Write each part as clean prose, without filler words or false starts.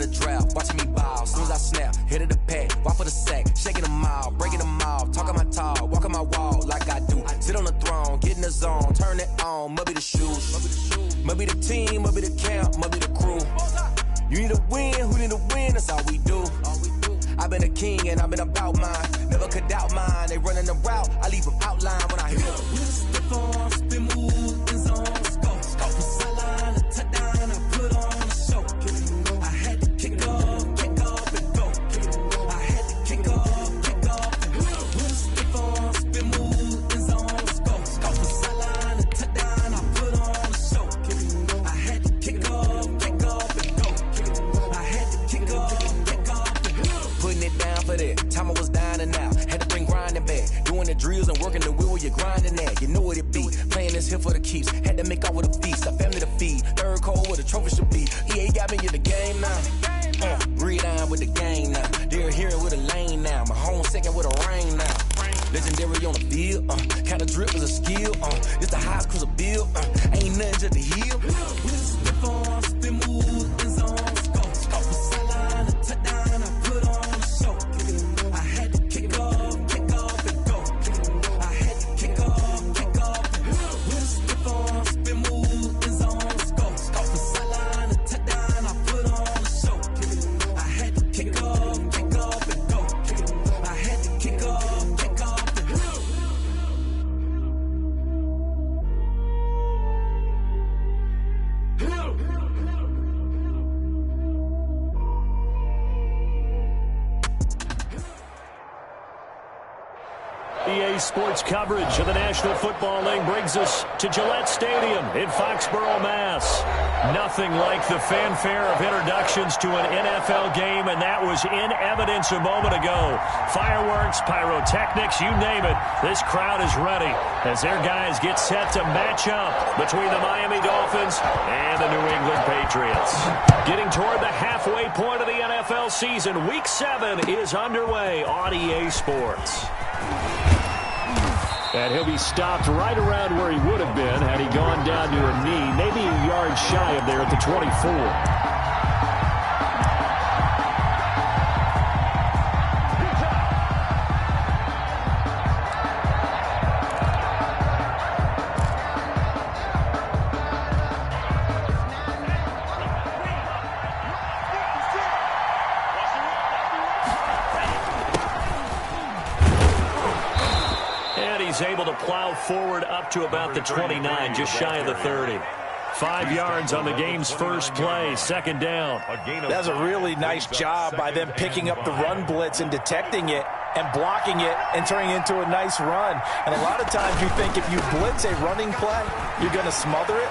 the drought, watching me ball. Soon as I snap, hit of the pack, walk for the sack, shaking them all, breaking them off, talking my talk, walking my wall like I do. Sit on the throne, get in the zone, turn it on, must be the shoes, must be the team, must be the camp, must be the crew. You need a win, who need a win, that's all we do. I've been a king and I've been about mine, never could doubt mine. They running the route, I leave them outline when I hit them. Step on, spin move, in zone, scope, from sideline to touchdown, I put on a show. I had to kick off and go. I had to kick off and go. Step on, spin move, in zone, scope, from sideline to touchdown, I put on a show. I had to kick off and go. I had to kick off and go. Putting it down for that. Time I was dying and out. Had to bring grinding back. Doing the drills and working the wheel where you're grinding at. You know what it be. Playing this here for the keeps. Had to make out with a feast. A family to feed. Third cold where the trophy should be. EA got me in the game now. Read on with the game now. They're hearing with a lane now. My home second with a rain now. Legendary on the field. Kind of drip is a skill. It's the highest cruiser bill. Ain't nothing just to heal. Step on, spin move, in zone, scope. From sideline to touchdown, I put on a show. I had to kick off and go. I had to kick off and go. Step on, spin move, in zone, scope. From sideline to touchdown, I put on a show. I had to kick off and go. I had to kick off and go. EA Sports coverage of the National Football League brings us to Gillette Stadium in Foxborough, Mass. Nothing like the fanfare of introductions to an NFL game, and that was in evidence a moment ago. Fireworks, pyrotechnics, you name it. This crowd is ready as their guys get set to match up between the Miami Dolphins and the New England Patriots. Getting toward the halfway point of the NFL season, Week 7 is underway on EA Sports. And he'll be stopped right around where he would have been had he gone down to a knee, maybe a yard shy of there at the 24. Able to plow forward up to about the 29, just shy of the 30. 5 yards on the game's first play, second down. That's a really nice job by them picking up the run blitz and detecting it and blocking it and turning it into a nice run. And a lot of times you think if you blitz a running play, you're going to smother it.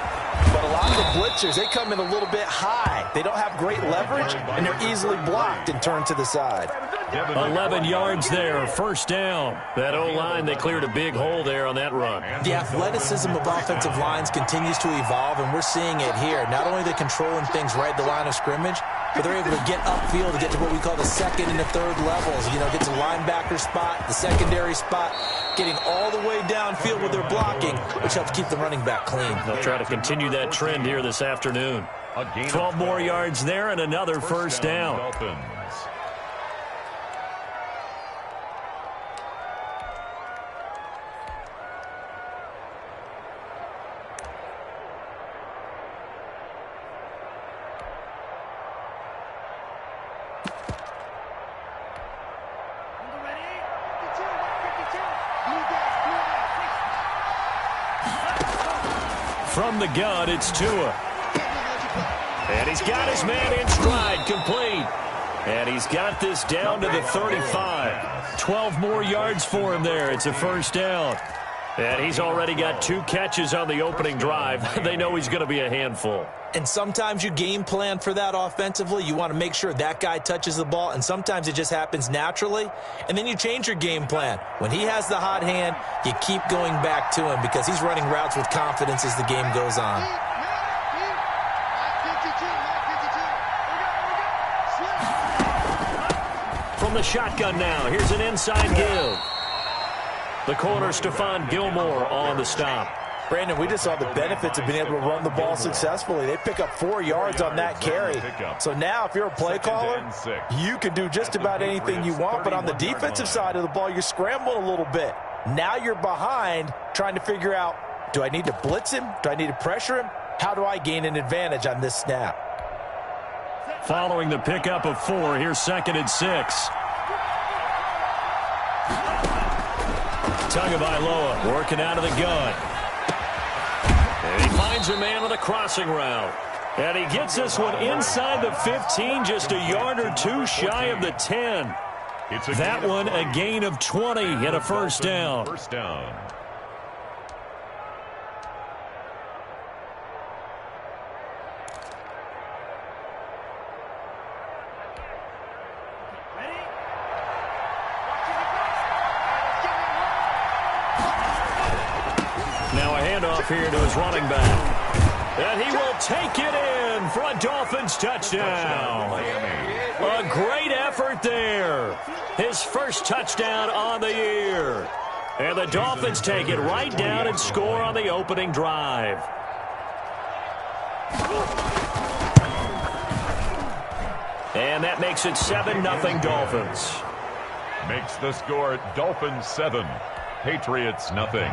But a lot of the blitzers, they come in a little bit high. They don't have great leverage, and they're easily blocked and turned to the side. 11 yards there, first down. That O-line, they cleared a big hole there on that run. The athleticism of offensive lines continues to evolve, and we're seeing it here. Not only are they controlling things right at the line of scrimmage, but they're able to get upfield to get to what we call the second and the third levels. You know, get to the linebacker spot, the secondary spot, getting all the way downfield with their blocking, which helps keep the running back clean. They'll try to continue that trend here this afternoon. 12 more yards there and another first down. From the gun, it's Tua. And he's got his man in stride, complete. And he's got this down to the 35. 12 more yards for him there. It's a first down. And he's already got 2 catches on the opening drive. They know he's going to be a handful. And sometimes you game plan for that offensively. You want to make sure that guy touches the ball, and sometimes it just happens naturally. And then you change your game plan. When he has the hot hand, you keep going back to him because he's running routes with confidence as the game goes on. From the shotgun now, here's an inside give. The corner, Stephon Gilmore, on the stop. Brandon, we just saw the benefits of being able to run the ball successfully. They pick up 4 yards on that carry. So now if you're a play caller, you can do just about anything you want. But on the defensive side of the ball, you're scrambling a little bit. Now you're behind trying to figure out, do I need to blitz him? Do I need to pressure him? How do I gain an advantage on this snap? Following the pickup of 4, here's 2nd and 6. Tagovailoa working out of the gun. And he finds a man on the crossing route. And he gets this one inside the 15, just a yard or 2 shy of the 10. That one a gain of 20 and a first down. Here to his running back. And he will take it in for a Dolphins touchdown. A great effort there. His first touchdown on the year. And the Dolphins take it right down and score on the opening drive. And that makes it 7-0 Dolphins. Makes the score Dolphins 7, Patriots nothing.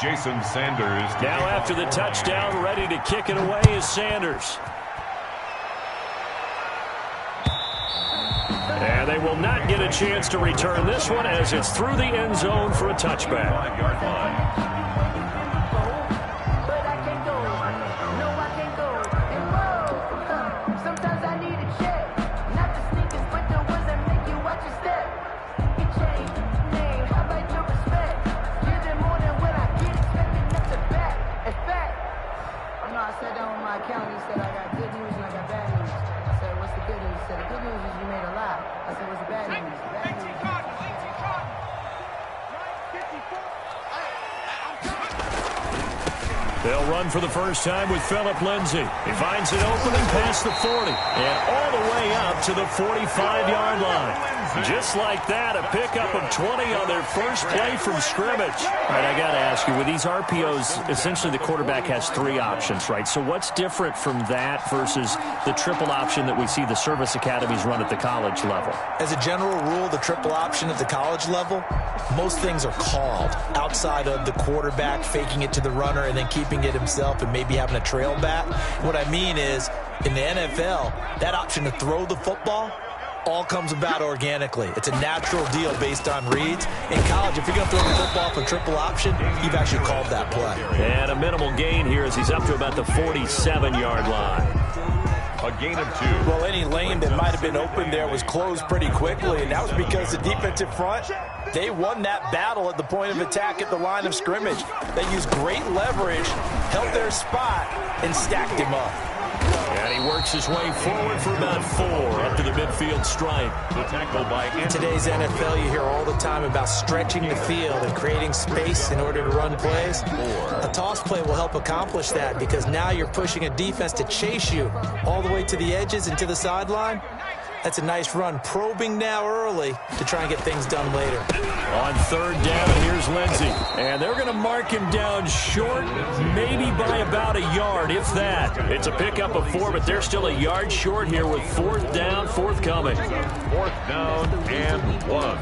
Jason Sanders. Now after the touchdown, ready to kick it away is Sanders. And they will not get a chance to return this one as it's through the end zone for a touchback. 5-yard line. They'll run for the first time with Phillip Lindsay. He finds an opening past the 40 and all the way up to the 45-yard line. Just like that, a pickup of 20 on their first play from scrimmage. All right, I got to ask you, with these RPOs, essentially the quarterback has 3 options, right? So what's different from that versus the triple option that we see the service academies run at the college level? As a general rule, the triple option at the college level, most things are called outside of the quarterback faking it to the runner and then keeping it himself and maybe having a trail back. What I mean is, in the NFL, that option to throw the football all comes about organically. It's a natural deal based on reads. In college, if you're going to throw the football for triple option, you've actually called that play. And a minimal gain here as he's up to about the 47-yard line. A gain of 2. Well, any lane that might have been open there was closed pretty quickly, and that was because the defensive front, they won that battle at the point of attack at the line of scrimmage. They used great leverage, held their spot, and stacked him up. And he works his way forward for about 4 up to the midfield stripe. The tackle by In today's NFL, you hear all the time about stretching the field and creating space in order to run plays. A toss play will help accomplish that because now you're pushing a defense to chase you all the way to the edges and to the sideline. That's a nice run, probing now early to try and get things done later. On 3rd down, here's Lindsay. And they're going to mark him down short, maybe by about a yard, if that. It's a pickup of 4, but they're still a yard short here with 4th down forthcoming. 4th down and 1.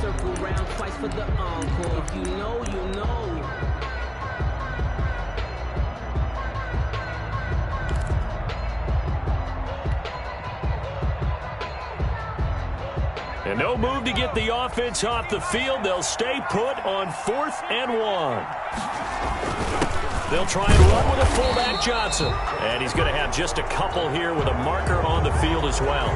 Circle round twice for the encore. If you know, you know. And no move to get the offense off the field. They'll stay put on 4th and 1. They'll try and run with a fullback Johnson. And he's going to have just a couple here with a marker on the field as well.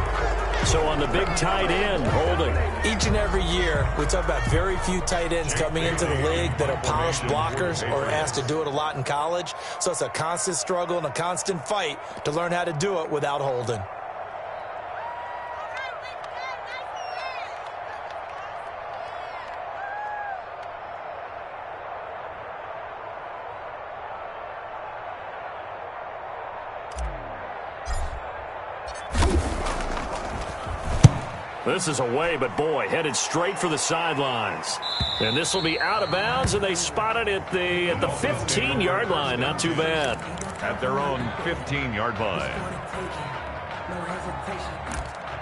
So on the big tight end, holding. Each and every year, we talk about very few tight ends coming into the league that are polished blockers or asked to do it a lot in college. So it's a constant struggle and a constant fight to learn how to do it without holding. This is away, but boy, headed straight for the sidelines. And this will be out of bounds, and they spot it at the 15-yard line. Not too bad. At their own 15-yard line. No hesitation.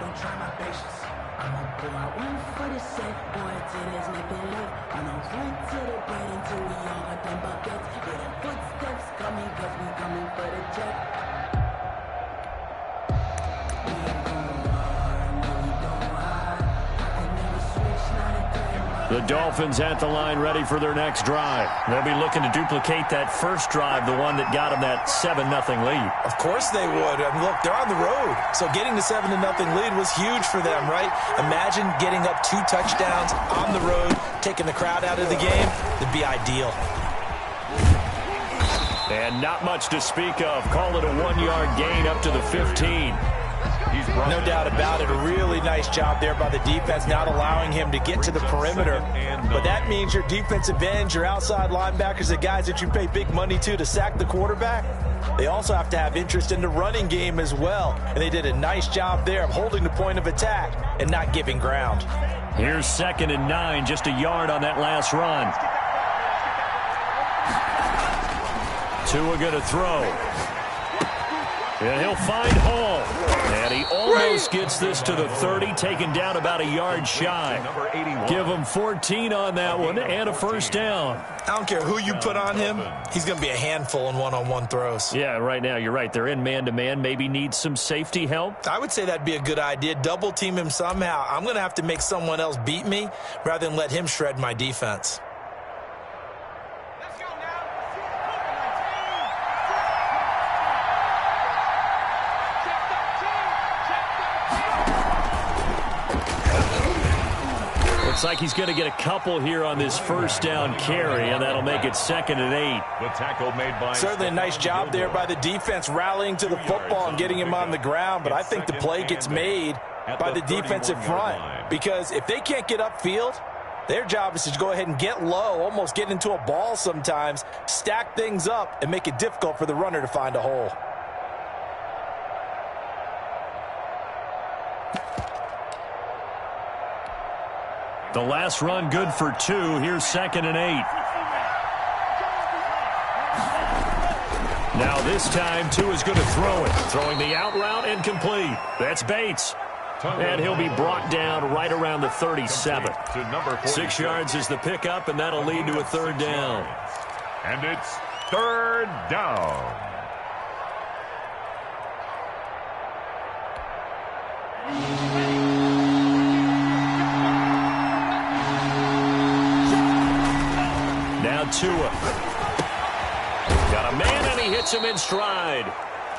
Don't try my patience. I'ma pull out one for the set, boy, till there's nothing left. I'ma run to the bread until we all got them buckets. Hear them footsteps coming, cause we coming for the jet. We ain't gon' run, no, we gon' hide. I can never switch, not a threat. The Dolphins at the line ready for their next drive. They'll be looking to duplicate that first drive, the one that got them that 7-0 lead. Of course they would. I mean, look, they're on the road. So getting the 7-0 lead was huge for them, right? Imagine getting up 2 touchdowns on the road, taking the crowd out of the game. It'd be ideal. And not much to speak of. Call it a 1-yard gain up to the 15. No doubt about it. A really nice job there by the defense, not allowing him to get to the perimeter. But that means your defensive ends, your outside linebackers, the guys that you pay big money to sack the quarterback, they also have to have interest in the running game as well. And they did a nice job there of holding the point of attack and not giving ground. Here's 2nd and 9, just a yard on that last run. Tua going to throw. And he'll find Hall. And he almost gets this to the 30, taken down about a yard shy. Give him 14 on that one and a first down. I don't care who you put on him. He's going to be a handful in one-on-one throws. Yeah, right now, you're right. They're in man-to-man. Maybe need some safety help. I would say that'd be a good idea. Double team him somehow. I'm going to have to make someone else beat me rather than let him shred my defense. Looks like he's going to get a couple here on this first down carry, and that'll make it 2nd and 8. The tackle made by certainly a nice job there by the defense rallying to the football and getting him on the ground, but I think the play gets made by the defensive front because if they can't get upfield, their job is to go ahead and get low, almost get into a ball sometimes, stack things up, and make it difficult for the runner to find a hole. The last run good for 2. Here's 2nd and 8. Now this time, Tua is going to throw it. Throwing the out route and complete. That's Bates. And he'll be brought down right around the 37. 6 yards is the pickup, and that'll lead to a 3rd down. And it's 3rd down. Now Tua. Got a man, and he hits him in stride.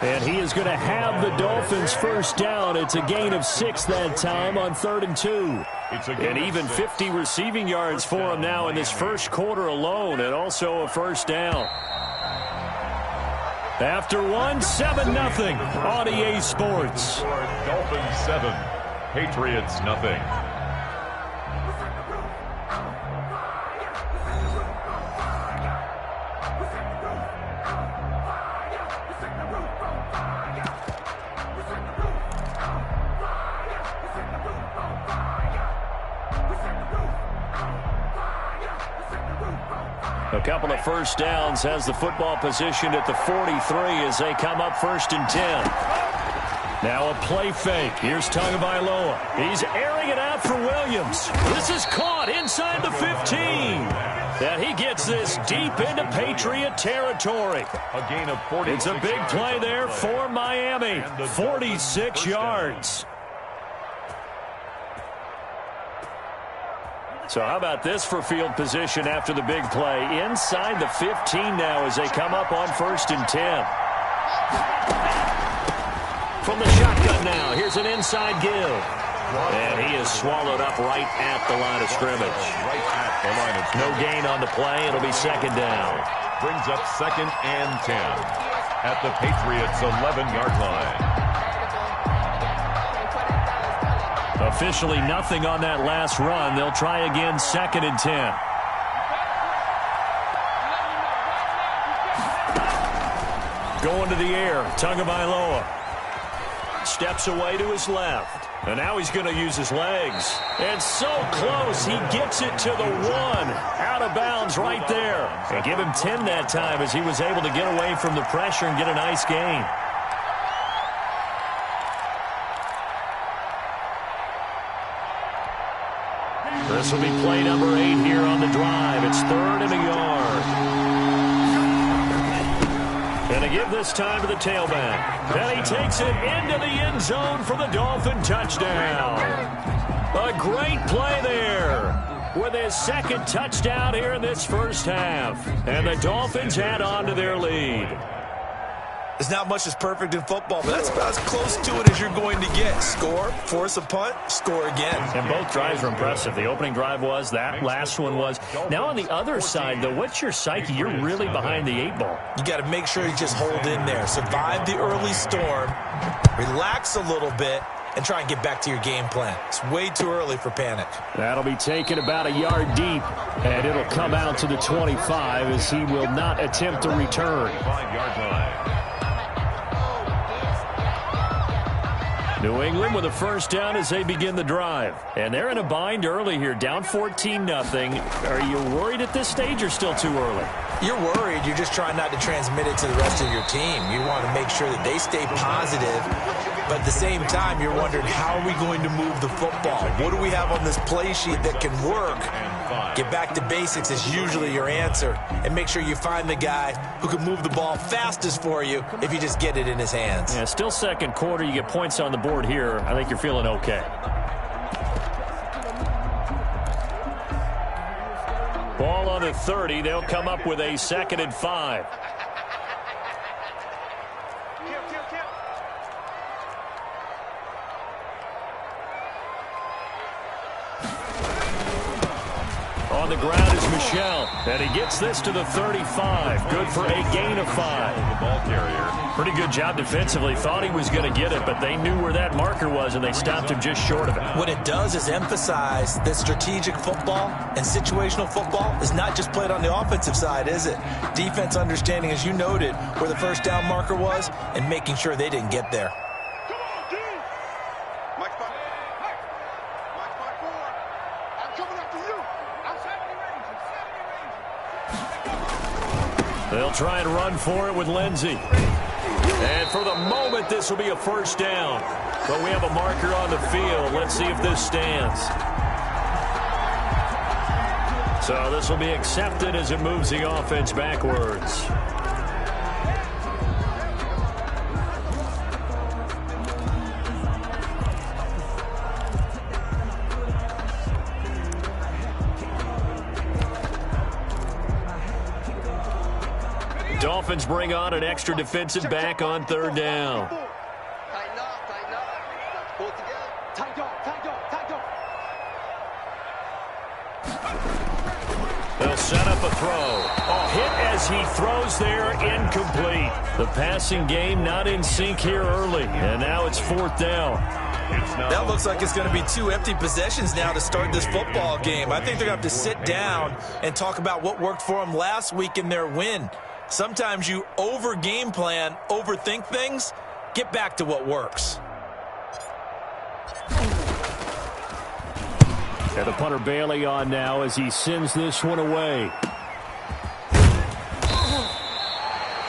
And he is going to have the Dolphins first down. It's a gain of 6 that time on 3rd and 2. And even 50 receiving yards for him now in this first quarter alone, and also a first down. After 7-0 on EA Sports. Dolphins 7, Patriots nothing. A couple of first downs has the football positioned at the 43 as they come up 1st and 10. Now a play fake. Here's Tagovailoa. He's airing it out for Williams. This is caught inside the 15. And he gets this deep into Patriot territory. A gain of 46. It's a big play there for Miami. 46 yards. So how about this for field position after the big play? Inside the 15 now as they come up on 1st and 10. From the shotgun now, here's an inside give. And he is swallowed up right at the line of scrimmage. No gain on the play. It'll be 2nd down. Brings up 2nd and 10 at the Patriots' 11-yard line. Officially nothing on that last run. They'll try again 2nd and 10. Going to the air. Tagovailoa steps away to his left. And now he's going to use his legs. And so close, he gets it to the 1. Out of bounds right there. And give him 10 that time as he was able to get away from the pressure and get a nice gain. This will be play number 8 here on the drive. It's 3rd and a yard. And to give this time to the tailback. And he takes it into the end zone for the Dolphin touchdown. A great play there with his second touchdown here in this first half. And the Dolphins add on to their lead. There's not much that's perfect in football, but that's about as close to it as you're going to get. Score, force a punt, score again. And both drives were impressive. The opening drive was, that last one was. Now on the other side, though, what's your psyche? You're really behind the 8 ball. You got to make sure you just hold in there. Survive the early storm, relax a little bit, and try and get back to your game plan. It's way too early for panic. That'll be taken about a yard deep, and it'll come out to the 25 as he will not attempt to return. 5-yard line. New England with a first down as they begin the drive. And they're in a bind early here, down 14-0. Are you worried at this stage or still too early? You're worried. You're just trying not to transmit it to the rest of your team. You want to make sure that they stay positive. But at the same time, you're wondering, how are we going to move the football? What do we have on this play sheet that can work? Get back to basics is usually your answer. And make sure you find the guy who can move the ball fastest for you if you just get it in his hands. Yeah, still second quarter. You get points on the board here. I think you're feeling okay. Ball on the 30. They'll come up with a 2nd and 5. On the ground is Michel, and he gets this to the 35. Good for a gain of 5. The ball carrier. Pretty good job defensively. Thought he was going to get it, but they knew where that marker was, and they stopped him just short of it. What it does is emphasize that strategic football and situational football is not just played on the offensive side, is it? Defense understanding, as you noted, where the first down marker was and making sure they didn't get there. They'll try and run for it with Lindsey. And for the moment, this will be a first down. But we have a marker on the field. Let's see if this stands. So this will be accepted as it moves the offense backwards. Dolphins bring on an extra defensive back on 3rd down. They'll set up a throw. A hit as he throws there, incomplete. The passing game not in sync here early, and now it's 4th down. That looks like it's going to be 2 empty possessions now to start this football game. I think they're going to have to sit down and talk about what worked for them last week in their win. Sometimes you over-game plan, overthink things. Get back to what works. And the punter Bailey on now as he sends this one away.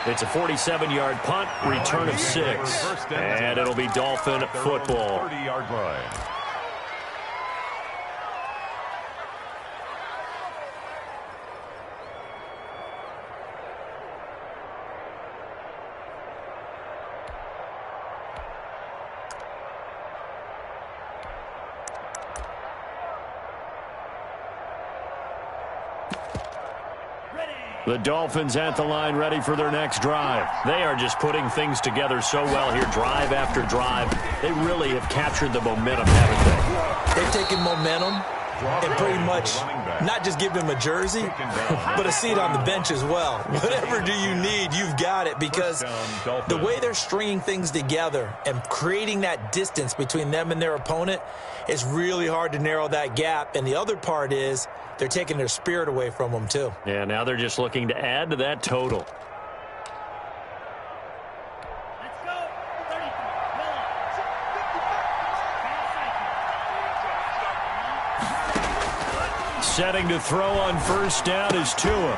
It's a 47-yard punt, return of 6. And it'll be Dolphin football. 30-yard line. The Dolphins at the line, ready for their next drive. They are just putting things together so well here, drive after drive. They really have captured the momentum, haven't they? They've taken momentum and pretty much not just give them a jersey, but a seat on the bench as well. Whatever do you need, you've got it, because the way they're stringing things together and creating that distance between them and their opponent is really hard to narrow that gap. And the other part is they're taking their spirit away from them, too. Yeah, now they're just looking to add to that total. Setting to throw on first down is Tua.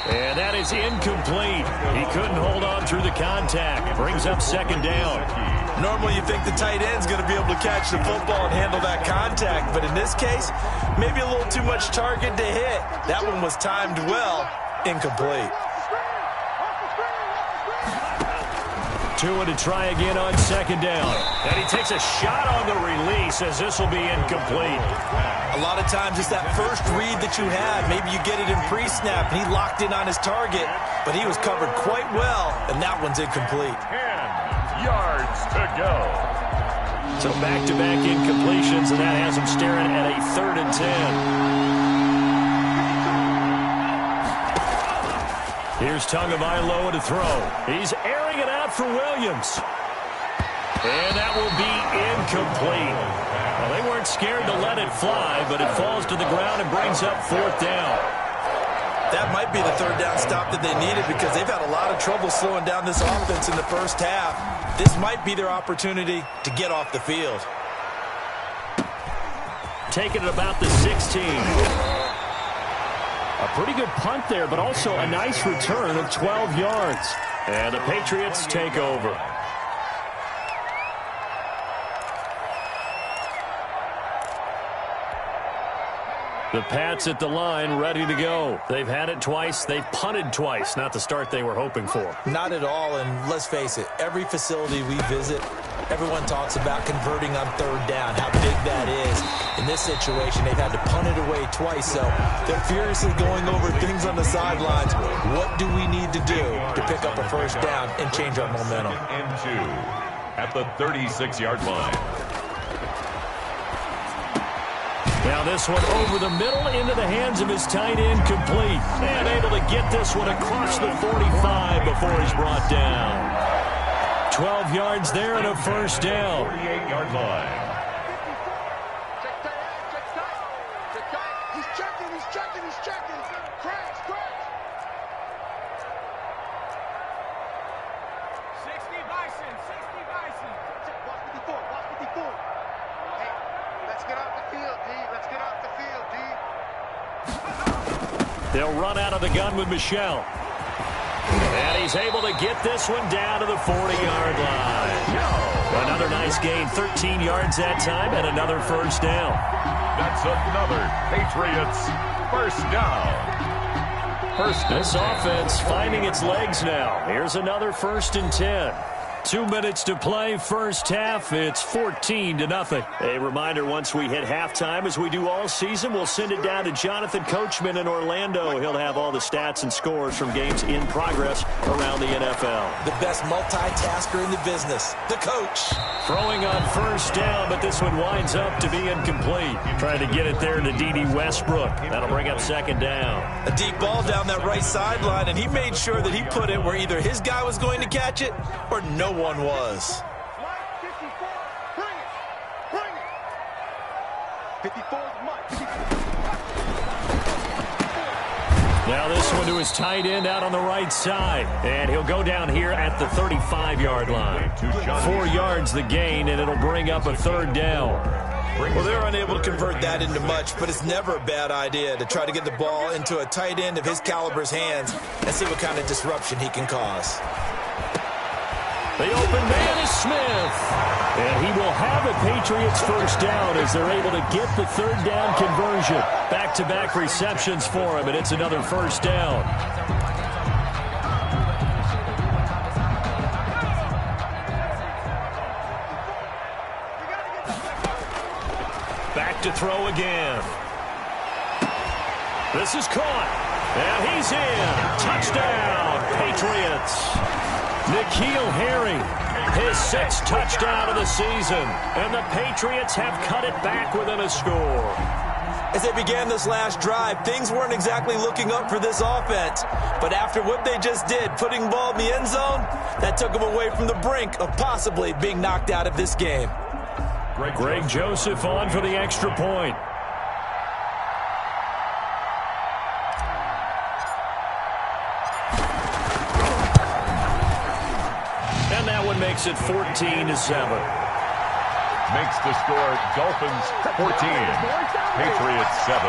And that is incomplete. He couldn't hold on through the contact. Brings up second down. Normally you think the tight end's going to be able to catch the football and handle that contact. But in this case, maybe a little too much target to hit. That one was timed well. Incomplete. Tua to try again on second down. And he takes a shot on the release as this will be incomplete. A lot of times it's that first read that you had. Maybe you get it in pre-snap and he locked in on his target, but he was covered quite well, and that one's incomplete. 10 yards to go. So back-to-back incompletions, and that has him staring at a 3rd and 10. Here's Tagovailoa to throw. He's airing it out for Williams. And that will be incomplete. Well, they weren't scared to let it fly, but it falls to the ground and brings up 4th down. That might be the 3rd down stop that they needed because they've had a lot of trouble slowing down this offense in the first half. This might be their opportunity to get off the field. Taking it about the 16. A pretty good punt there, but also a nice return of 12 yards. And the Patriots take over. The Pats at the line, ready to go. They've had it twice. They've punted twice. Not the start they were hoping for. Not at all, and let's face it, every facility we visit, everyone talks about converting on 3rd down, how big that is. In this situation, they've had to punt it away twice, so they're furiously going over things on the sidelines. What do we need to do to pick up a 1st down and change our momentum? And 2 at the 36-yard line. Now this one over the middle into the hands of his tight end, complete. And able to get this one across the 45 before he's brought down. 12 yards there and a 1st down. 48-yard line. He's checking. Crash. 60 Bison. Watch 54. Hey, let's get off the field, D. They'll run out of the gun with Michel. And he's able to get this one down to the 40-yard line. Another nice gain, 13 yards that time, and another 1st down. That's another Patriots 1st down. This offense finding its legs now. Here's another 1st and 10. 2 minutes to play, first half. It's 14-0. A reminder, once we hit halftime, as we do all season, we'll send it down to Jonathan Coachman in Orlando. He'll have all the stats and scores from games in progress around the NFL. The best multitasker in the business, the coach. Throwing on 1st down, but this one winds up to be incomplete. Trying to get it there to D.D. Westbrook. That'll bring up 2nd down. A deep ball down that right sideline, and he made sure that he put it where either his guy was going to catch it or no one was. 54 is Mike. Now this one to his tight end out on the right side. And he'll go down here at the 35-yard line. 4 yards the gain, and it'll bring up a 3rd down. Well, they're unable to convert that into much, but it's never a bad idea to try to get the ball into a tight end of his caliber's hands and see what kind of disruption he can cause. The open man is Smith. And he will have a Patriots 1st down as they're able to get the 3rd down conversion. Back-to-back receptions for him, and it's another 1st down. Back to throw again. This is caught. And he's in. Touchdown, Patriots. N'Keal Harry, his 6th touchdown of the season. And the Patriots have cut it back within a score. As they began this last drive, things weren't exactly looking up for this offense. But after what they just did, putting the ball in the end zone, that took them away from the brink of possibly being knocked out of this game. Greg Joseph on for the extra point. And that one makes it 14-7. Makes the score Dolphins 14, Patriots 7.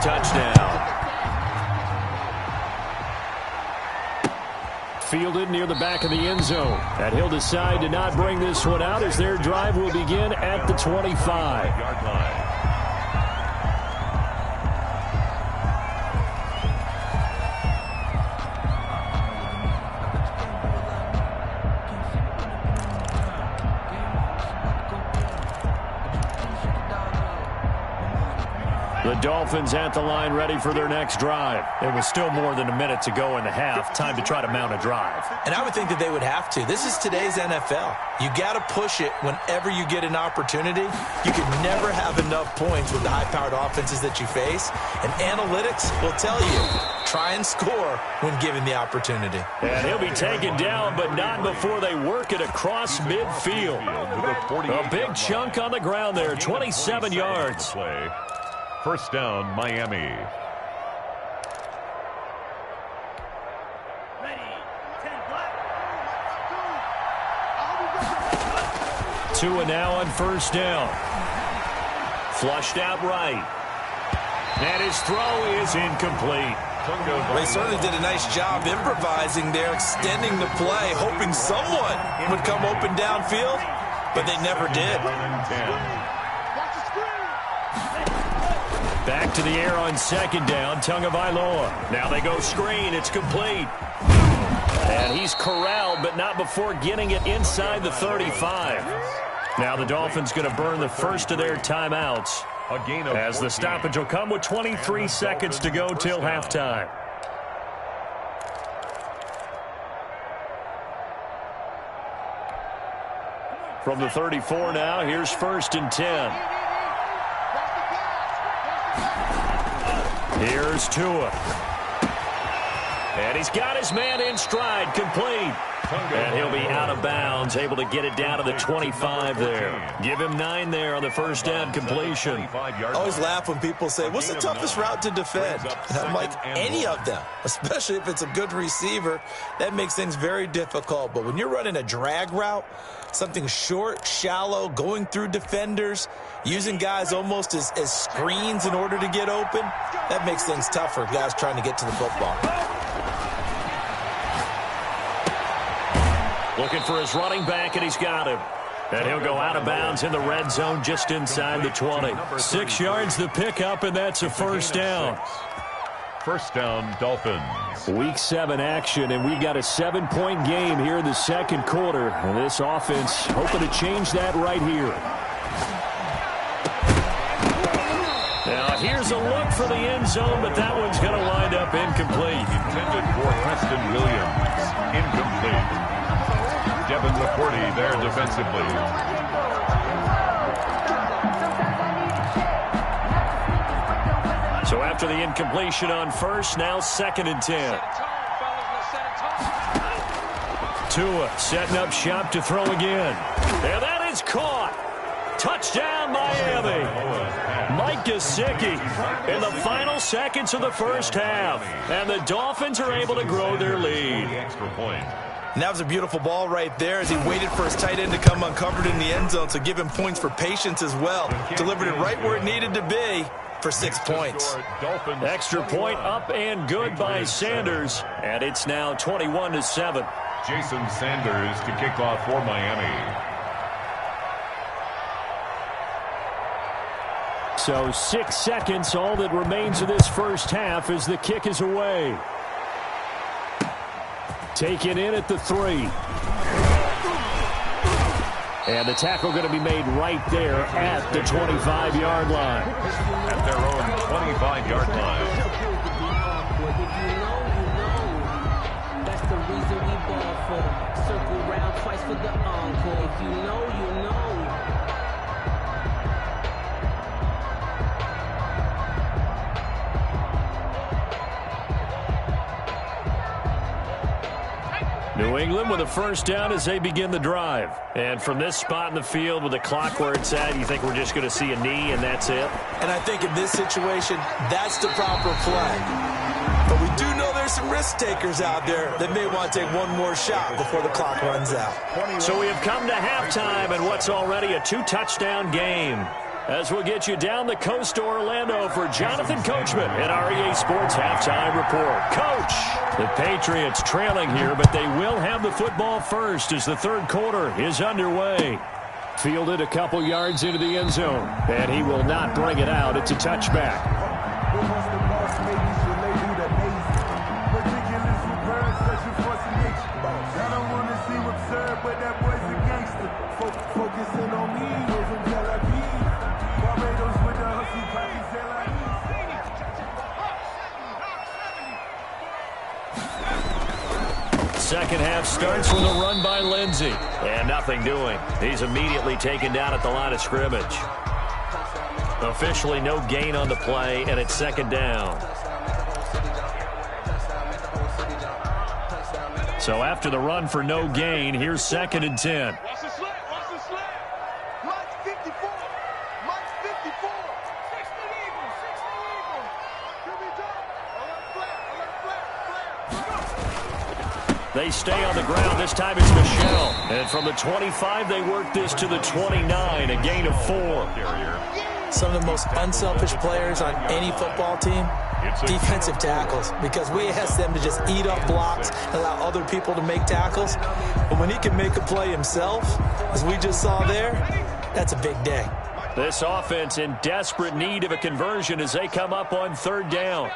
touchdown. Fielded near the back of the end zone. And he'll decide to not bring this one out as their drive will begin at the 25-yard line. The Dolphins at the line ready for their next drive. It was still more than a minute to go in the half. Time to try to mount a drive. And I would think that they would have to. This is today's NFL. You got to push it whenever you get an opportunity. You can never have enough points with the high-powered offenses that you face. And analytics will tell you, try and score when given the opportunity. And he'll be taken down, but not before they work it across midfield. A big chunk on the ground there, 27 yards. First down, Miami. Tua now on first down. Flushed out right. And his throw is incomplete. They certainly did a nice job improvising there, extending the play, hoping someone would come open downfield, but they never did. Back to the air on second down, Tagovailoa. Now they go screen, it's complete. And he's corralled, but not before getting it inside the 35. Now the Dolphins going to burn the first of their timeouts, as the stoppage will come with 23 seconds to go till halftime. From the 34 now, here's first and 10. Here's Tua. And he's got his man in stride, complete. And he'll be out of bounds, able to get it down to the 25 there. Give him 9 there on the first down completion. I always laugh when people say, what's the toughest route to defend? And I'm like, any of them, especially if it's a good receiver. That makes things very difficult. But when you're running a drag route, something short, shallow, going through defenders, using guys almost as screens in order to get open, that makes things tough for guys trying to get to the football. Looking for his running back, and he's got him. And he'll go out of bounds in the red zone just inside the 20. 6 yards the pickup, and that's a first down. First down, Dolphins. Week 7 action, and we've got a 7-point game here in the second quarter. And this offense hoping to change that right here. Now here's a look for the end zone, but that one's going to wind up incomplete. Intended for Preston Williams. Incomplete. Devin McCourty there defensively. So after the incompletion on first, now second and 10. Tua setting up shop to throw again. And that is caught. Touchdown, Miami. Mike Gesicki in the final seconds of the first half. And the Dolphins are able to grow their lead. Extra point. And that was a beautiful ball right there as he waited for his tight end to come uncovered in the end zone, so give him points for patience as well. Delivered it right where it needed to be for 6 points. Extra point up and good by Sanders, and it's now 21-7. Jason Sanders to kick off for Miami. So 6 seconds, all that remains of this first half as the kick is away. Taken in at the 3. And the tackle going to be made right there at the 25-yard line. At their own 25-yard line. That's the reason we ball for. Circle round twice for the encore. If you know, you know. New England with a first down as they begin the drive. And from this spot in the field with the clock where it's at, you think we're just going to see a knee and that's it? And I think in this situation, that's the proper play. But we do know there's some risk takers out there that may want to take one more shot before the clock runs out. So we have come to halftime and what's already a 2-touchdown game. as we'll get you down the coast to Orlando for Jonathan Coachman at our EA Sports Halftime Report. Coach, the Patriots trailing here, but they will have the football first as the third quarter is underway. Fielded a couple yards into the end zone, and he will not bring it out. It's a touchback. Second half starts with a run by Lindsey. And nothing doing. He's immediately taken down at the line of scrimmage. Officially no gain on the play, and it's second down. So after the run for no gain, here's 2nd and 10. Watch the slant. Watch the slant. Mike 54. Mike 54. 60 Eagles. 60 Eagles. Here we go. Alert flat. Alert flat. Flat. They stay on the ground. This time it's Michelle. And from the 25, they work this to the 29, a gain of 4. Some of the most unselfish players on any football team, defensive tackles, because we ask them to just eat up blocks and allow other people to make tackles. But when he can make a play himself, as we just saw there, that's a big day. This offense in desperate need of a conversion as they come up on 3rd down.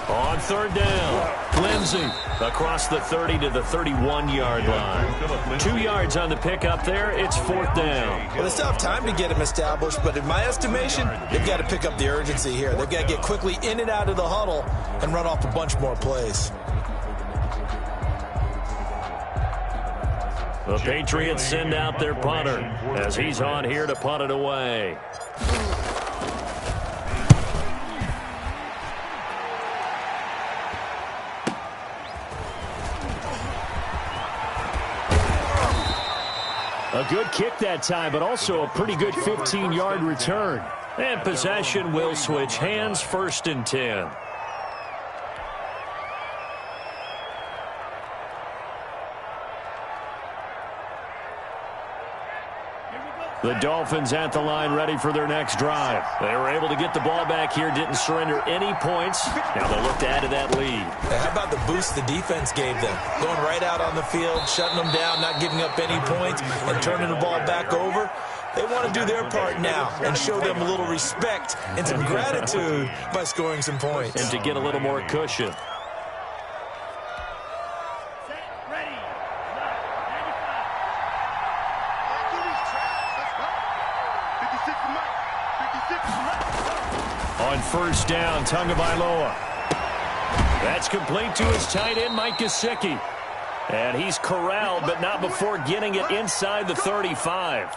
On 3rd down, Lindsey across the 30 to the 31-yard line. 2 yards on the pickup there. It's 4th down. Well, they still have time to get him established, but in my estimation, they've got to pick up the urgency here. They've got to get quickly in and out of the huddle and run off a bunch more plays. The Patriots send out their punter as he's on here to punt it away. A good kick that time, but also a pretty good 15-yard return. And possession will switch hands, 1st and 10. The Dolphins at the line ready for their next drive. They were able to get the ball back here, didn't surrender any points. Now they'll look to add to that lead. How about the boost the defense gave them? Going right out on the field, shutting them down, not giving up any points, and turning the ball back over. They want to do their part now and show them a little respect and some gratitude by scoring some points. And to get a little more cushion. On 1st down, Tagovailoa. That's complete to his tight end, Mike Gesicki. And he's corralled, but not before getting it inside the 35.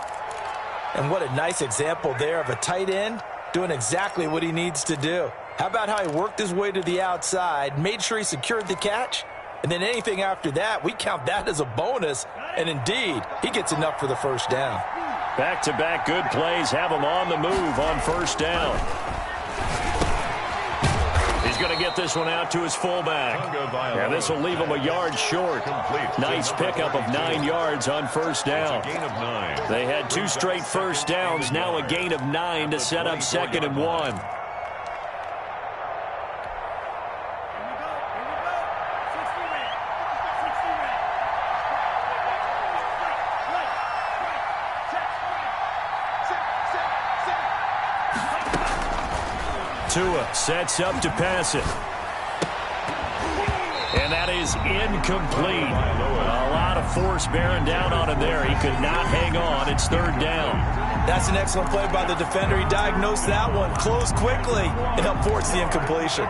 And what a nice example there of a tight end doing exactly what he needs to do. How about how he worked his way to the outside, made sure he secured the catch, and then anything after that, we count that as a bonus. And indeed, he gets enough for the 1st down. Back-to-back good plays have him on the move on 1st down. He's going to get this one out to his fullback. And this will leave him a yard short. Nice pickup of 9 yards on 1st down. They had 2 straight 1st downs, now a gain of 9 to set up 2nd and 1. Tua sets up to pass it. And that is incomplete. A lot of force bearing down on him there. He could not hang on. It's 3rd down. That's an excellent play by the defender. He diagnosed that one, closed quickly, and helped force the incompletion.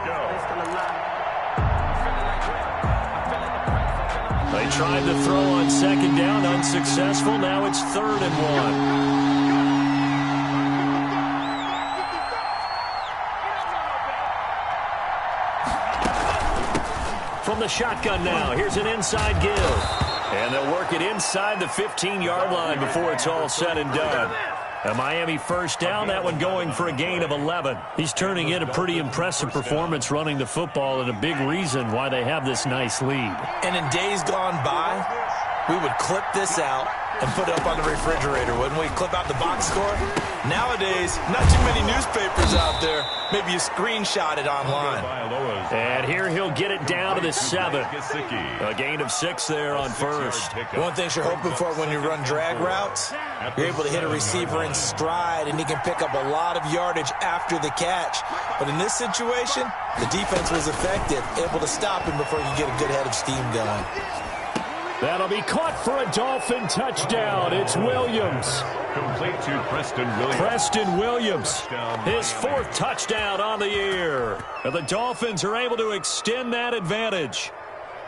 They tried to throw on 2nd down, unsuccessful. Now it's 3rd and 1. From the shotgun now, here's an inside give. And they'll work it inside the 15-yard line before it's all said and done. A Miami 1st down, that one going for a gain of 11. He's turning in a pretty impressive performance running the football, and a big reason why they have this nice lead. And in days gone by, we would clip this out and put it up on the refrigerator, wouldn't we? Clip out the box score. Nowadays, not too many newspapers out there. Maybe you screenshot it online. And here he'll get it down to the 7. A gain of 6 there on first. One thing you're hoping for when you run drag routes, you're able to hit a receiver in stride, and he can pick up a lot of yardage after the catch. But in this situation, the defense was effective, able to stop him before you get a good head of steam going. That'll be caught for a Dolphin touchdown. It's Williams. Complete to Preston Williams. Preston Williams, his 4th touchdown on the year. And the Dolphins are able to extend that advantage.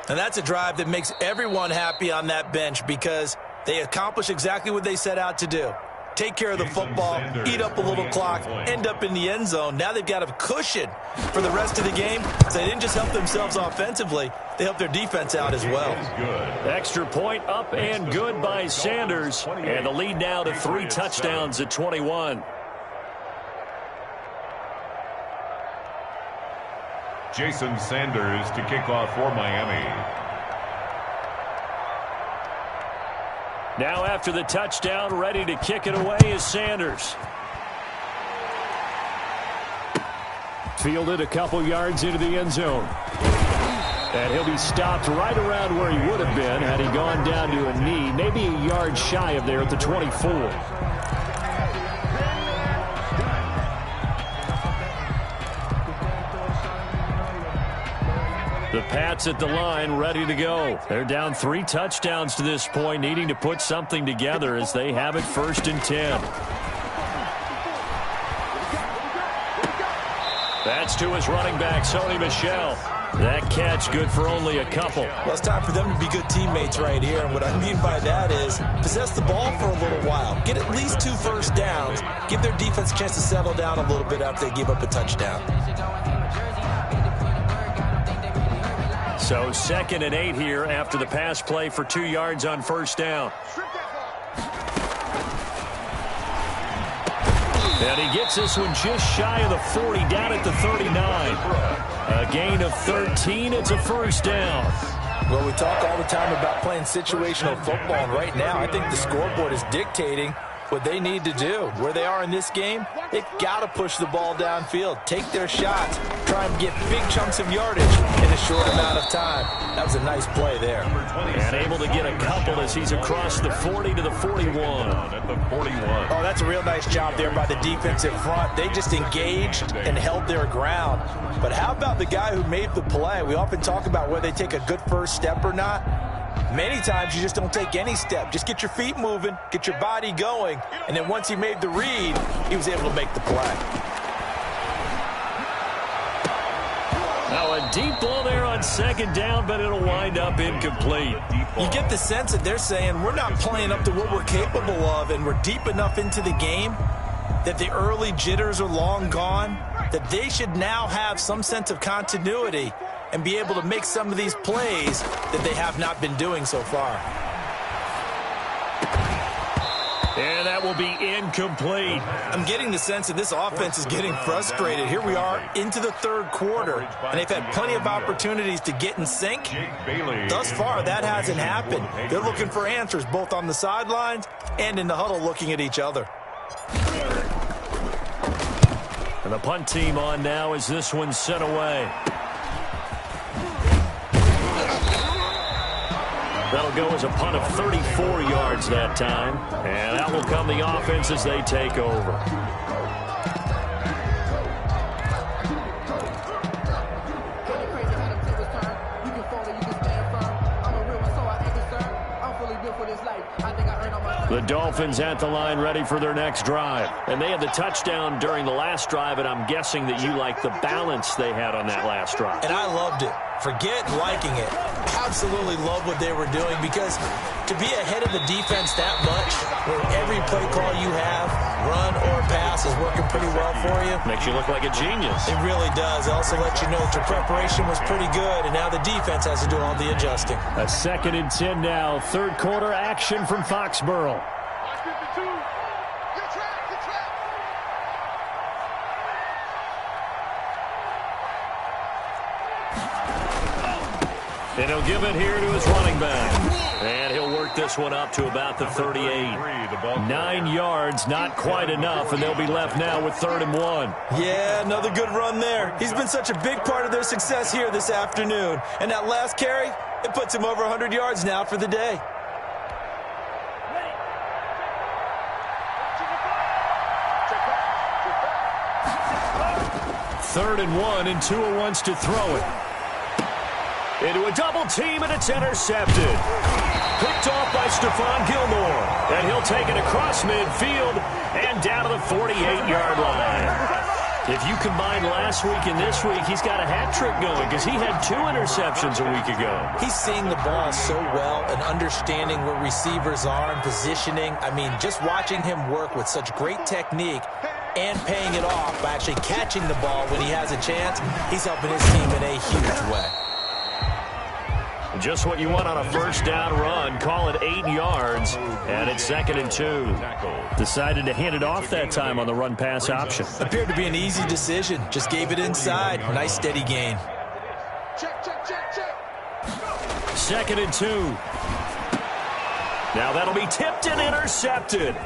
And that's a drive that makes everyone happy on that bench because they accomplish exactly what they set out to do. Take care of the football, eat up a little clock, end up in the end zone. Now they've got a cushion for the rest of the game. So they didn't just help themselves offensively, they helped their defense out as well. Extra point up and good by Sanders. And the lead now to 3 touchdowns at 21. Jason Sanders to kick off for Miami. Now after the touchdown, ready to kick it away is Sanders. Fielded a couple yards into the end zone. And he'll be stopped right around where he would have been had he gone down to a knee, maybe a yard shy of there at the 24. The Pats at the line, ready to go. They're down 3 touchdowns to this point, needing to put something together as they have it 1st and 10. That's to his running back, Sony Michel. That catch good for only a couple. Well, it's time for them to be good teammates right here. And what I mean by that is possess the ball for a little while. Get at least 2 first downs. Give their defense a chance to settle down a little bit after they give up a touchdown. So 2nd and 8 here after the pass play for 2 yards on 1st down. And he gets this one just shy of the 40, down at the 39. A gain of 13. It's a 1st down. Well, we talk all the time about playing situational football, and right now I think the scoreboard is dictating what they need to do. Where they are in this game, they've got to push the ball downfield, take their shots, try and get big chunks of yardage in a short amount of time. That was a nice play there. And able to get a couple as he's across the 40 to the 41. At the 41. Oh, that's a real nice job there by the defensive front. They just engaged and held their ground. But how about the guy who made the play? We often talk about whether they take a good first step or not. Many times you just don't take any step. Just get your feet moving, get your body going, and then once he made the read, he was able to make the play. Now a deep ball there on 2nd down, but it'll wind up incomplete. You get the sense that they're saying we're not playing up to what we're capable of, and we're deep enough into the game that the early jitters are long gone, that they should now have some sense of continuity and be able to make some of these plays that they have not been doing so far. And that will be incomplete. I'm getting the sense that this offense is getting frustrated. Here we are into the 3rd quarter, and they've had plenty of opportunities to get in sync. Thus far, that hasn't happened. They're looking for answers both on the sidelines and in the huddle looking at each other. And the punt team on now as this one's sent away. That'll go as a punt of 34 yards that time. And out will come the offense as they take over. The Dolphins at the line ready for their next drive. And they had the touchdown during the last drive, and I'm guessing that you like the balance they had on that last drive. And I loved it. Forget liking it. Absolutely love what they were doing, because to be ahead of the defense that much, where every play call you have, run or pass, is working pretty well for you. Makes you look like a genius. It really does. It also lets you know that your preparation was pretty good, and now the defense has to do all the adjusting. A 2nd and 10 now. 3rd quarter action from Foxborough. And he'll give it here to his running back. And he'll work this one up to about the 38. 9 yards, not quite enough, and they'll be left now with 3rd and 1. Yeah, another good run there. He's been such a big part of their success here this afternoon. And that last carry, it puts him over 100 yards now for the day. Third and 1, and Tua wants to throw it. Into a double team, and it's intercepted. Picked off by Stephon Gilmore. And he'll take it across midfield and down to the 48-yard line. If you combine last week and this week, he's got a hat trick going because he had 2 interceptions a week ago. He's seeing the ball so well and understanding where receivers are and positioning. I mean, just watching him work with such great technique and paying it off by actually catching the ball when he has a chance, he's helping his team in a huge way. Just what you want on a first down run. Call it 8 yards, and it's 2nd and 2. Decided to hand it off that time on the run-pass option. Appeared to be an easy decision. Just gave it inside. Nice steady gain. Check, check, check, check. 2nd and 2. Now that'll be tipped and intercepted.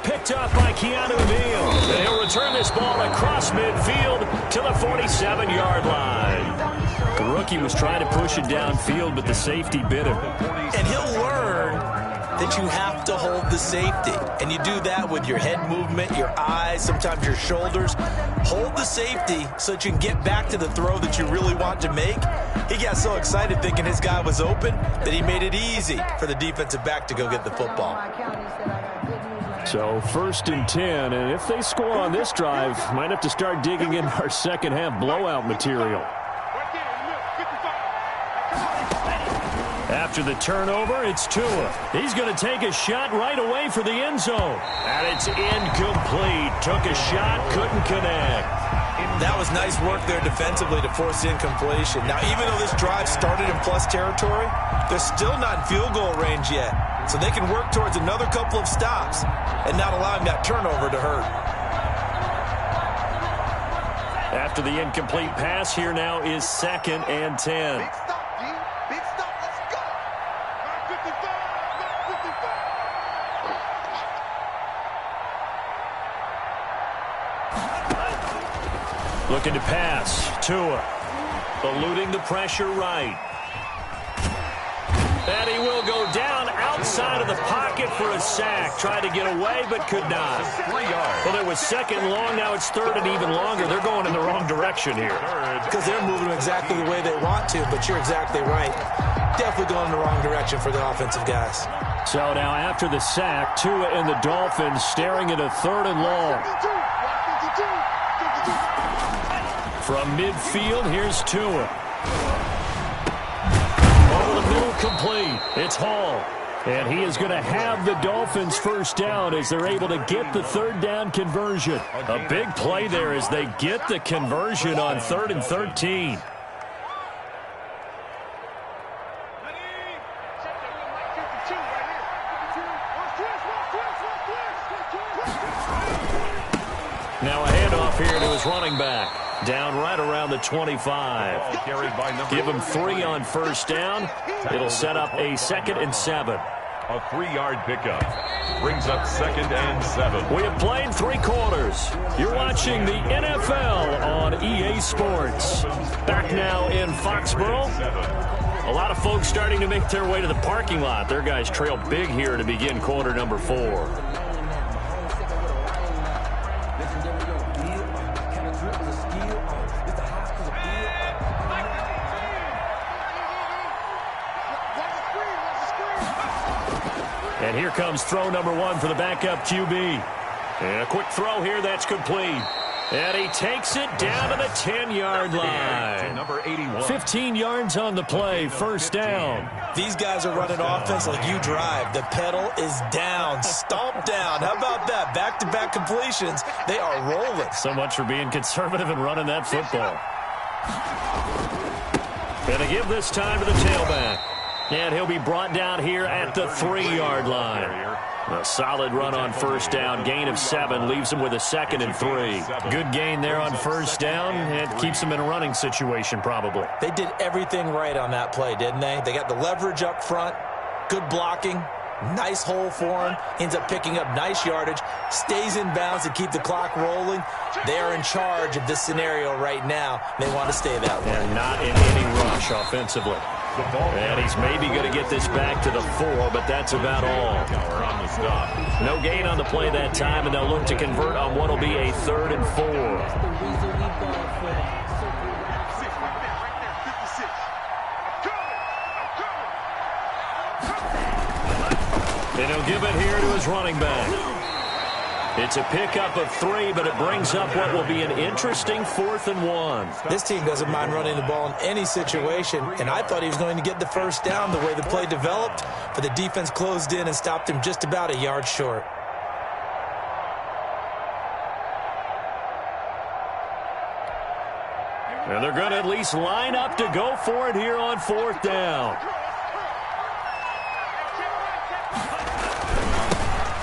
Picked up by Keanu Neal. And he'll return this ball across midfield to the 47-yard line. The rookie was trying to push it downfield, but the safety bit him. And he'll learn that you have to hold the safety. And you do that with your head movement, your eyes, sometimes your shoulders. Hold the safety so that you can get back to the throw that you really want to make. He got so excited thinking his guy was open that he made it easy for the defensive back to go get the football. So 1st and 10, and if they score on this drive, might have to start digging in our second half blowout material. After the turnover, it's Tua. He's going to take a shot right away for the end zone. And it's incomplete. Took a shot, couldn't connect. That was nice work there defensively to force incompletion. Now, even though this drive started in plus territory, they're still not in field goal range yet. So they can work towards another couple of stops and not allowing that turnover to hurt. After the incomplete pass, here now is 2nd and 10. Big stop, G. Big stop. Let's go. 955. Looking to pass. Tua eluding the pressure right. And he will go down outside of the pocket for a sack. Tried to get away, but could not. Well, it was 2nd long. Now it's 3rd and even longer. They're going in the wrong direction here. Because they're moving exactly the way they want to, but you're exactly right. Definitely going in the wrong direction for the offensive guys. So now after the sack, Tua and the Dolphins staring at a 3rd and long. From midfield, here's Tua. Over the middle, complete. It's Hall. And he is going to have the Dolphins first down as they're able to get the 3rd down conversion. A big play there as they get the conversion on 3rd and 13. Now a handoff here to his running back. Down right around the 25. Give him 3 on first down. It'll set up a 2nd and 7. A 3-yard pickup brings up 2nd and 7. We have played 3 quarters. You're watching the NFL on EA Sports. Back now in Foxborough. A lot of folks starting to make their way to the parking lot. Their guys trail big here to begin quarter number 4. And here comes throw number 1 for the backup QB. And a quick throw here that's complete. And he takes it down to the 10-yard line. Number 81. 15 yards on the play, first down. These guys are running offense like you drive. The pedal is down, stomped down. How about that? Back-to-back completions. They are rolling. So much for being conservative and running that football. Going to give this time to the tailback. And he'll be brought down here at the 3-yard line. A solid run on first down. Gain of 7 leaves him with a 2nd and 3. Good gain there on first down. It keeps him in a running situation probably. They did everything right on that play, didn't they? They got the leverage up front, good blocking, nice hole for him, ends up picking up nice yardage, stays in bounds to keep the clock rolling. They are in charge of this scenario right now. They want to stay that way. And not in any rush offensively. And he's maybe going to get this back to the 4, but that's about all. No gain on the play that time, and they'll look to convert on what will be a 3rd and 4. And he'll give it here to his running back. It's a pickup of 3, but it brings up what will be an interesting 4th and 1. This team doesn't mind running the ball in any situation, and I thought he was going to get the first down the way the play developed, but the defense closed in and stopped him just about a yard short. And they're going to at least line up to go for it here on 4th down.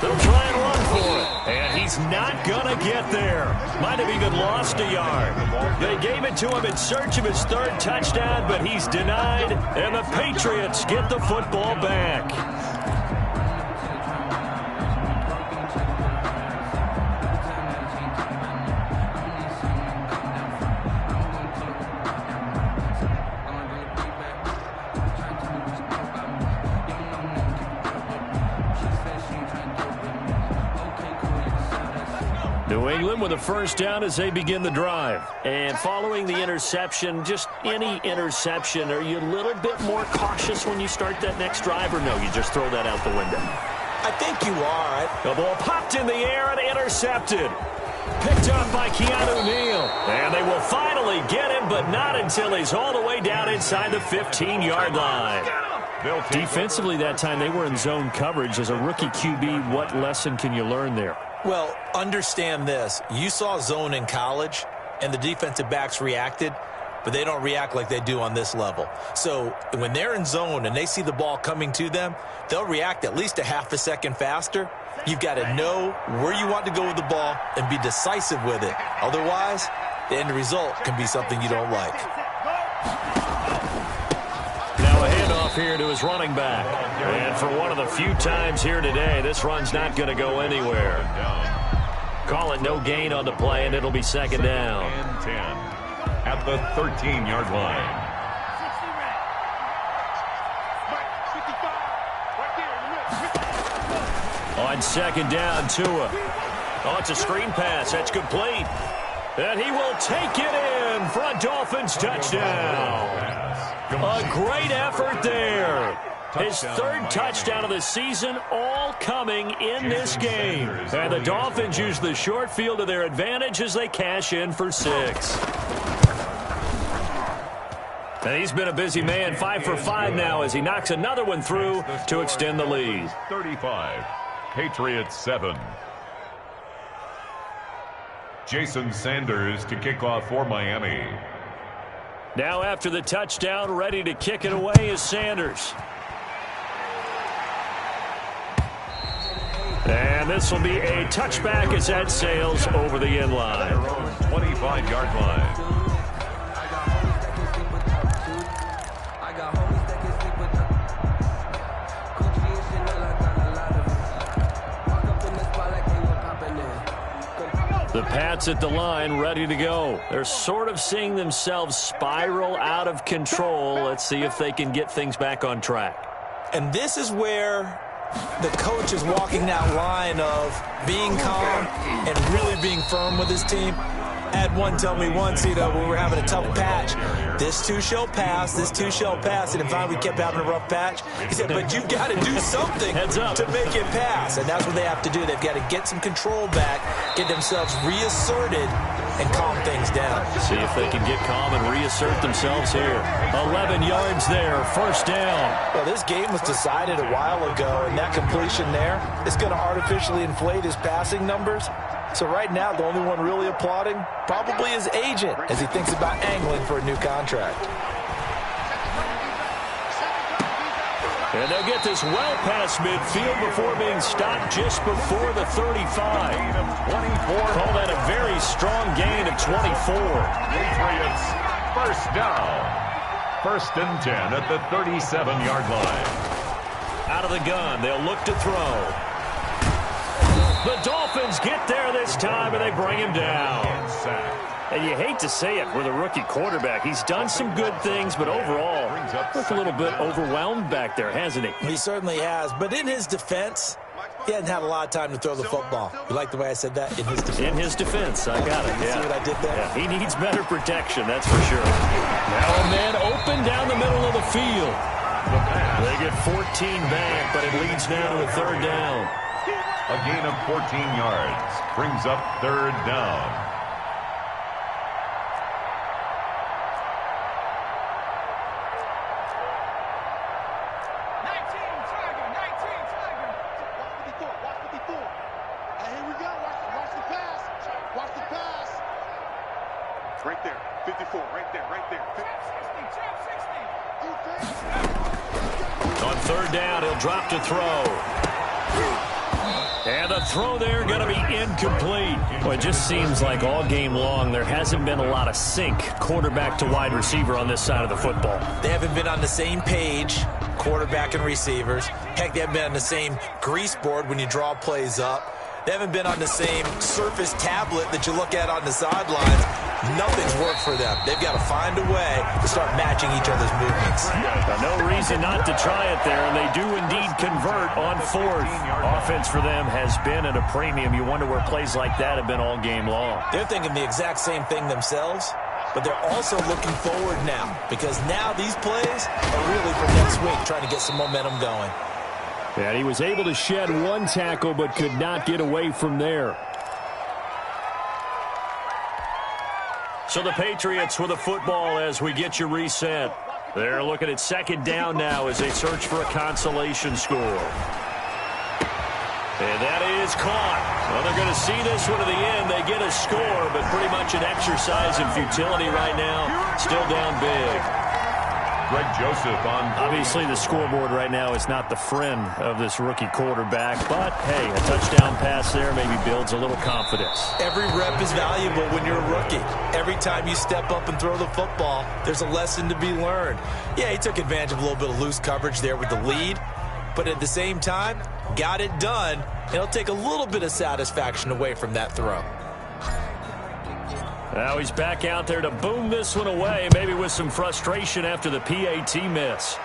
They'll try and run for it. And he's not going to get there. Might have even lost a yard. They gave it to him in search of his 3rd touchdown, but he's denied. And the Patriots get the football back. New England with a first down as they begin the drive. And following the interception, just any interception, are you a little bit more cautious when you start that next drive, or no, you just throw that out the window? I think you are. The ball popped in the air and intercepted. Picked up by Keanu Neal. And they will finally get him, but not until he's all the way down inside the 15-yard line. Defensively that time, they were in zone coverage. As a rookie QB, what lesson can you learn there? Well, understand this. You saw zone in college, and the defensive backs reacted, but they don't react like they do on this level. So when they're in zone and they see the ball coming to them, they'll react at least a half a second faster. You've got to know where you want to go with the ball and be decisive with it. Otherwise, the end result can be something you don't like. Now a handoff here to his running back. And for one of the few times here today, this run's not going to go anywhere. Call it no gain on the play, and it'll be 2nd down. And 10 at the 13-yard line. On 2nd down, Tua. Oh, it's a screen pass. That's complete. And he will take it in for a Dolphins touchdown. A great effort there. His 3rd touchdown of the season, all coming in this game. And the Dolphins use the short field to their advantage as they cash in for 6. And he's been a busy man, 5 for 5 now as he knocks another one through to extend the lead. 35, Patriots 7. Jason Sanders to kick off for Miami. Now after the touchdown, ready to kick it away is Sanders. And this will be a touchback as that sails over the end line. 25-yard line. The Pats at the line, ready to go. They're sort of seeing themselves spiral out of control. Let's see if they can get things back on track. And this is where the coach is walking that line of being calm and really being firm with his team. I had one tell me once, when we were having a tough patch, this too shall pass, this too shall pass. And finally we kept having a rough patch. He said, but you've got to do something to make it pass. And that's what they have to do. They've got to get some control back, get themselves reasserted, and calm things down. See if they can get calm and reassert themselves here. 11 yards there, first down. Well, this game was decided a while ago, and that completion there is going to artificially inflate his passing numbers. So right now, the only one really applauding probably his agent as he thinks about angling for a new contract. And they'll get this well past midfield before being stopped just before the 35. Gain of 24. Call that a very strong gain of 24. Patriots first down. 1st and 10 at the 37-yard line. Out of the gun, they'll look to throw. The Dolphins get there this time, and they bring him down. And you hate to say it with a rookie quarterback. He's done some good things, but overall, looked a little bit overwhelmed back there, hasn't he? He certainly has. But in his defense, he hasn't had a lot of time to throw the football. You like the way I said that? In his defense. In his defense, I got it. You see what I did there? Yeah, he needs better protection, that's for sure. Now a man open down the middle of the field. They get 14 back, but it leads now to a 3rd down. A gain of 14 yards brings up 3rd down. Right there, 54, right there, right there. 60. On 3rd down, he'll drop to throw. And the throw there going to be incomplete. Well, it just seems like all game long there hasn't been a lot of sync quarterback to wide receiver on this side of the football. They haven't been on the same page, quarterback and receivers. Heck, they haven't been on the same grease board when you draw plays up. They haven't been on the same surface tablet that you look at on the sidelines. Nothing's worked for them. They've got to find a way to start matching each other's movements. No reason not to try it there, and they do indeed convert on 4th. Offense for them has been at a premium. You wonder where plays like that have been all game long. They're thinking the exact same thing themselves, but they're also looking forward now, because now these plays are really for next week, trying to get some momentum going. And he was able to shed 1 tackle, but could not get away from there. So the Patriots with a football as we get you reset. They're looking at 2nd down now as they search for a consolation score. And that is caught. Well, they're going to see this one to the end. They get a score, but pretty much an exercise in futility right now. Still down big. Greg Joseph on. Obviously, the scoreboard right now is not the friend of this rookie quarterback. But, hey, a touchdown pass there maybe builds a little confidence. Every rep is valuable when you're a rookie. Every time you step up and throw the football, there's a lesson to be learned. Yeah, he took advantage of a little bit of loose coverage there with the lead. But at the same time, got it done. It'll take a little bit of satisfaction away from that throw. Now he's back out there to boom this one away, maybe with some frustration after the PAT miss.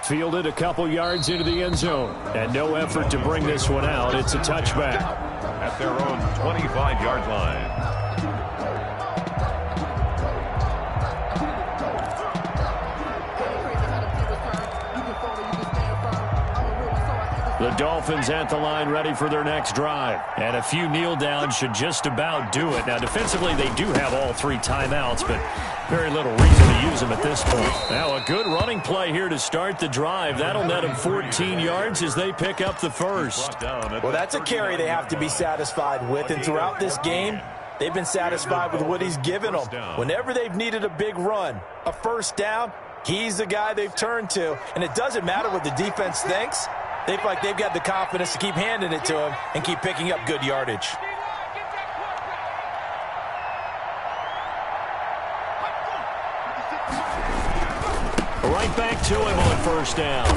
Fielded a couple yards into the end zone, and no effort to bring this one out. It's a touchback. At their own 25-yard line. The Dolphins at the line ready for their next drive. And a few kneel downs should just about do it. Now, defensively, they do have all 3 timeouts, but very little reason to use them at this point. Now, a good running play here to start the drive. That'll net them 14 yards as they pick up the first. Well, that's a carry they have to be satisfied with. And throughout this game, they've been satisfied with what he's given them. Whenever they've needed a big run, a first down, he's the guy they've turned to. And it doesn't matter what the defense thinks. They feel like they've got the confidence to keep handing it to him and keep picking up good yardage. Right back to him on first down.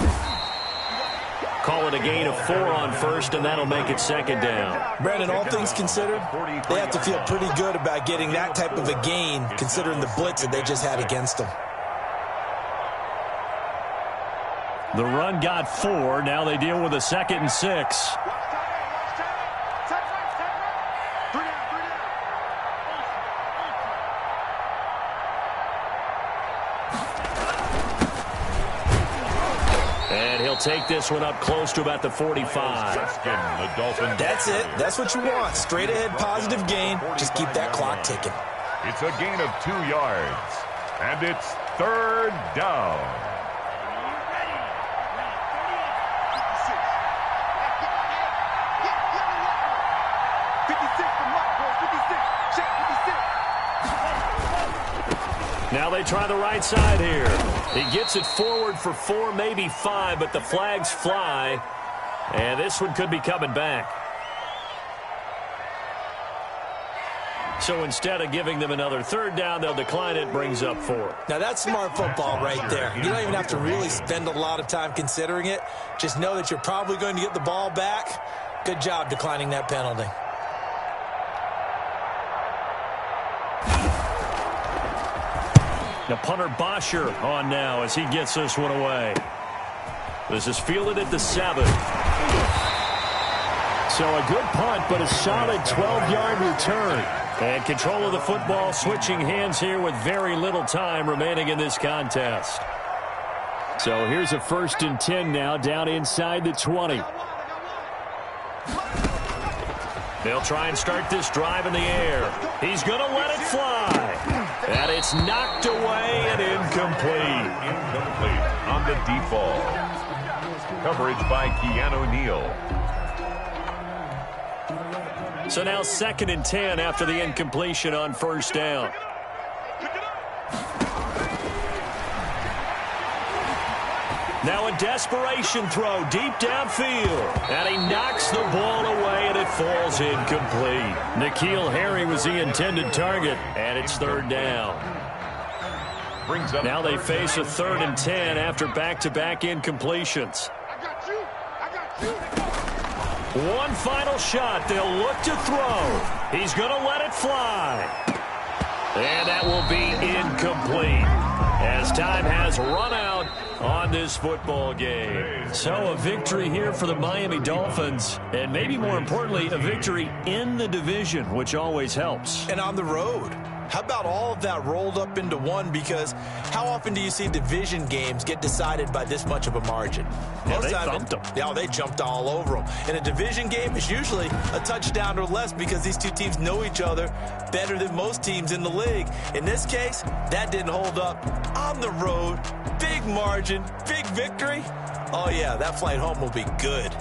Call it a gain of 4 on first, and that'll make it 2nd down. Brandon, all things considered, they have to feel pretty good about getting that type of a gain, considering the blitz that they just had against them. The run got 4. Now they deal with a 2nd and 6. And he'll take this one up close to about the 45. That's it. That's what you want. Straight ahead positive gain. Just keep that clock ticking. It's a gain of 2 yards. And it's 3rd down. Now they try the right side here. He gets it forward for 4, maybe 5, but the flags fly. And this one could be coming back. So instead of giving them another third down, they'll decline it, brings up 4. Now that's smart football right there. You don't even have to really spend a lot of time considering it. Just know that you're probably going to get the ball back. Good job declining that penalty. Now punter Bosher on now as he gets this one away. This is fielded at the 7. So a good punt, but a solid 12-yard return. And control of the football switching hands here with very little time remaining in this contest. So here's a 1st and 10 now down inside the 20. They'll try and start this drive in the air. He's going to let it fly. And it's knocked away and incomplete. Incomplete on the deep ball. Coverage by Keanu Neal. So now 2nd and 10 after the incompletion on 1st down. Now a desperation throw deep downfield. And he knocks the ball away and it falls incomplete. N'Keal Harry was the intended target. And it's 3rd down. Now they face a 3rd and 10 after back-to-back incompletions. One final shot. They'll look to throw. He's going to let it fly. And that will be incomplete as time has run out on this football game. So a victory here for the Miami Dolphins, and maybe more importantly, a victory in the division, which always helps. And on the road. How about all of that rolled up into one? Because how often do you see division games get decided by this much of a margin? Yeah, they thumped them. Yeah, they jumped all over them. In a division game, it's usually a touchdown or less because these two teams know each other better than most teams in the league. In this case, that didn't hold up. On the road, big margin, big victory. Oh, yeah, that flight home will be good.